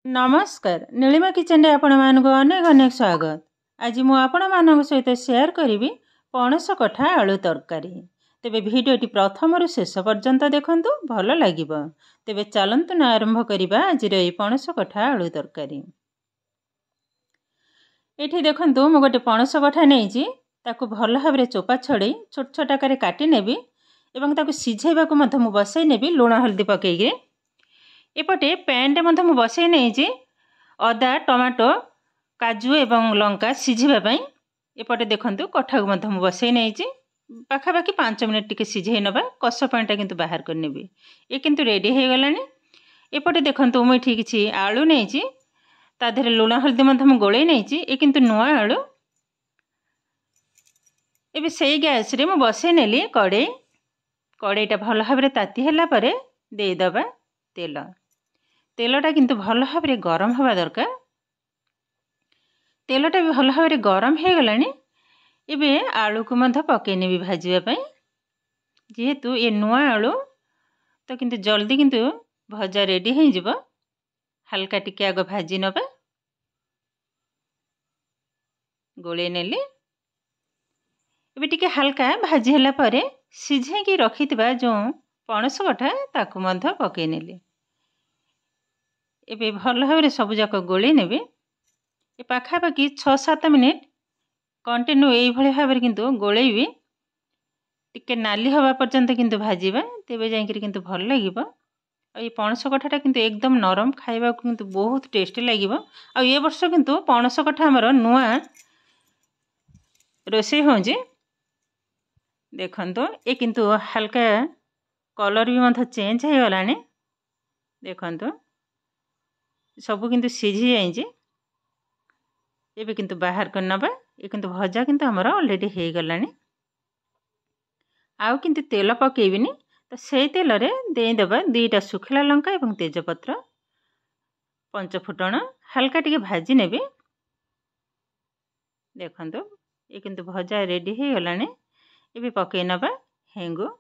नमस्कार नीलिमा किचन रे आपण मानको अनेक अनेक स्वागत। आज मु आपण मानक सहित शेयर करी पणस कठा आलू तरकारी। तेबे भिडियोटी प्रथम रु शेष पर्यंत देखंतु भल लागिबो। तेबे चलंतु न आरंभ करिबा आज रे पणस कठा आलू तरकारी। एठी देखंतु मु गोटे पणस कठा नेइची ताकू भल भाबरे चोपा छडे छोट छोट आकार काटी नेबी एवं ताकू सिझेबाकू मध मु बसै नेबी लूण हल्दी पकेइगे। एपटे पैन मु बसई नहीं अदा टमाटो काजू एवं लंका सिझा एपटे देखु कठा को मु बसई नहीं पाखापाखि 5 मिनट टिके सिझे नबा कष पाटा किंतु बाहर कर नेबी। ये किंतु रेडी हो गलानी। एपटे देखु मुझे किसी आलू नहीं ता देहरे लुण हल्दी मु गोले नहीं ये किंतु नुआ आलू। एबे सेई गैस रे मु बसई नेली कड़ेईटा भल भाव ताती है देदबा तेल। तेलटा किंतु भल भाव गरम हवा दरकार। तेलटा भी भल भाव गरम हो गलानी। एबे आलू को मध्य पकेने भी भाजवाई जेहेतु ये नुआ आलू तो किंतु जल्दी किंतु भजा रेडी हो जिवो। हल्का टिके आग भाजी नबा गोले नेली। एबे टिके हल्का भाजी हला परे सिझे की रखितबा जो पणस कठा ताकू मध्य पके नेली। एबे भल भाव सब जाक गोली नेबे। ए पाखापाखि 6-7 मिनिट कंटिन्यू यही भाव किंतु गोलेबी टिके नाली हवा पर्यंत किंतु भाजीबा तेबे जाइकरी किंतु भल लागिबो। आ ये पणस कठाटा किंतु एकदम नरम खाइबा किंतु बहुत टेस्टी लागिबो। आ ये वर्ष किंतु पणस कठा हमर नुआ रोसे होजे देखंतो। ए किंतु हल्का कलर भी मध चेंज हो गलानी। देखंतो सबू किंतु सिझी जाइए। ये किंतु बाहर कर नबा। ये किंतु भजा किंतु हमर ऑलरेडी हो गलानी। आउ किंतु तेल पकेबिनी तो सेई तेल रे देदबा 2टा सुखिला लंका एवं तेजपत्र 5 फुटण हल्का टिके भाजी नेबे। देखंतो ये किंतु भजा रेडी हो गलानी। ये पकई नबा हेंगु।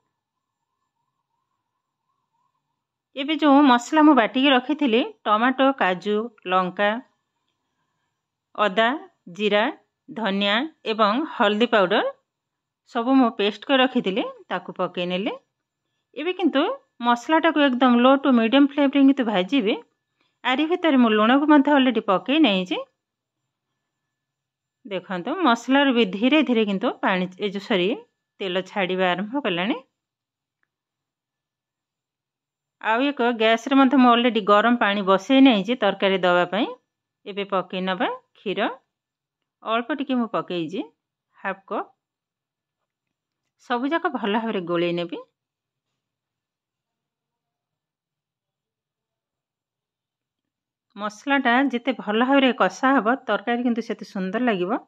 एबे जो मसला मु बाटिकी रखी टमाटो काजू लंका अदा जीरा धनिया एवं हल्दी पाउडर सब मु पेस्ट कर रखी ताकू पकई नेले। एबे किंतु मसलाटा को एकदम लो टू मीडियम फ्लेम रे किंतु भाजीबे। आरी भितर मु लुण को मध्य ऑलरेडी पकई नहीं। देखंतो मसला भी धीरे धीरे किंतु पानी ए जो सॉरी तेल छाड़ीबा आरंभ कलानी। आउ एक गैस रे मध्य ऑलरेडी गरम पानी बसई नहीं तरकारी दवा पाई। एबे पकई नबा क्षीर अल्प टिके मु पकईजी हाफ कप सबु जाक भल भाव गोले नेबी। मसलाटा जिते भल भाव कषा हम तरकारी किंतु सेते सुंदर लागिबो।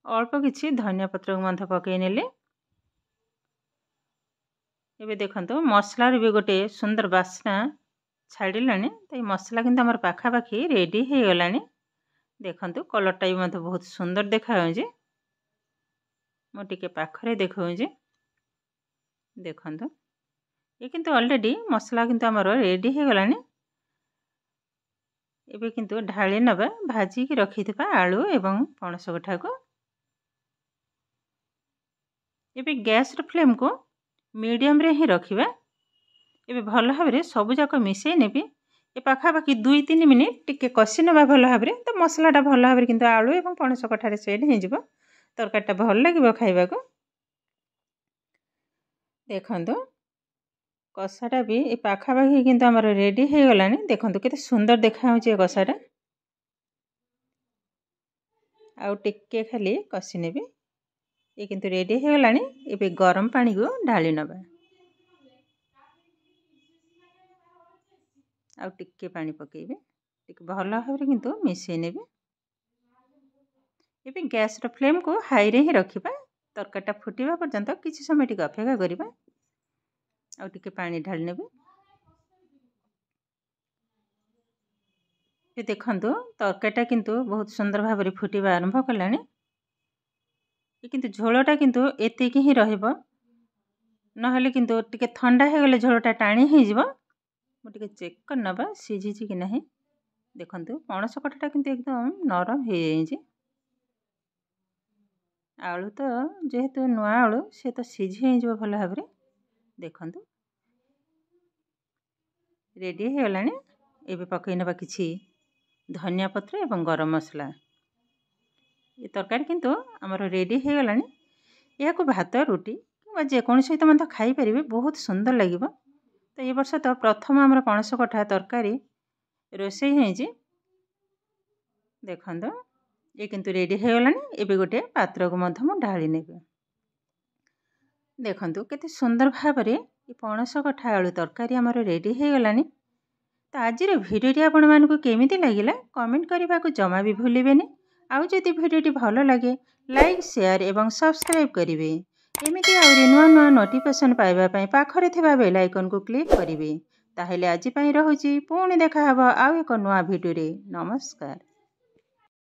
अल्प किछि धनिया पत्र को मध्य पकई नेले। एबे देखंतो मसला भी गोटे सुंदर बास्ना छाड़िलानी। तो मसला किंतु हमर पाखापाखि रेडी हो गलानी। देखंतो कलरटा भी मत बहुत सुंदर देखाउजे। मो टिके पाखरे देखाउजे। देखंतो ये किंतु ऑलरेडी मसला किंतु हमर रेडी हो गलानी। एबे किंतु ढाली नबा भाजी की रखिथिबा आलू एवं पणस कठा को। एबे गैस र फ्लेम को मीडियम रे ही रखिबा। एबे भल भाव सब जाक मिसई नेबी। ए पाखापाखि 2-3 मिनिट टिके कषि नबा भल भाव तो मसलाटा भल भाव किंतु आलू एवं पणस कठारे सेट हो जिवो। तरकारीटा भल लागिबो खाइबा को। देखंतो कषाटा भी ए पाखापाखि किंतु हमर रेडी हो गलानी। देखंतो केते सुंदर देखाउची ए कषाटा। आउ टिके खाली कषि नेबी। ये किंतु रेडी हो गलानी। एबे गरम पानी को ढाली नबा। आउ टिके पानी पकेबे टिके भल भाव किंतु मिसई नेबे। एबे गैस र फ्लेम को हाई रे ही रखिबा। तरकारीटा फुटिबा पर्यंत किछि समय टिके अपेक्षा करिबा। आउ टिके पानी ढाली नेबे। ये देखंतो तरकारीटा किंतु बहुत सुंदर भाव रे फुटिबा आरंभ कलानी। ये किंतु झोलटा किंतु एतिकी ही रहइबो। नहले किंतु टिके ठंडा हो गले झोलटा टाणी हो जिवो। मुझे चेक करना सिझी कि नहीं। देखंतु पणस कठाटा किंतु एकदम नरम हो जाइए। आलू तो जेहेतु नुआ आलू से तो सीझी हो भल भाव देखंतु रेडी हो गलानी। एबे पकई नबा किछि धनिया पत्र एवं गरम मसला। ये तरकारी किंतु आमर रेडी हो गलानी। यह भात रुटी कि जेकोसी सहित मत खाई परिबे बहुत सुंदर लगे। तो ये वर्ष तो प्रथम आमर पणस कठा तरकारी रोषे होइछि। देखंतु ये किंतु रेडी हो गलानी। एबे गोटे पात्र को मध्य मु ढाली नेबे। देखंतु केते सुंदर भाव रे ये पणस कठा आलू तरकारी आमर रेडी हो गलानी। तो आज भिडियोटी आपण मानकु केमिति लागिला कमेंट करने को जमा भी भूलिबेनी। आउ जदि भिडियोटी भल लगे लाइक शेयर एवं सब्सक्राइब करेंगे। एमिति आउरी नुआ नुआ नोटिफिकेशन पाइबा पई पाखरे थिबा बेल आइकन को क्लिक करेंगे। ताहेले आज पई रहुची पुणी देखा हबो आउ एक नुआ भिडियो रे। नमस्कार।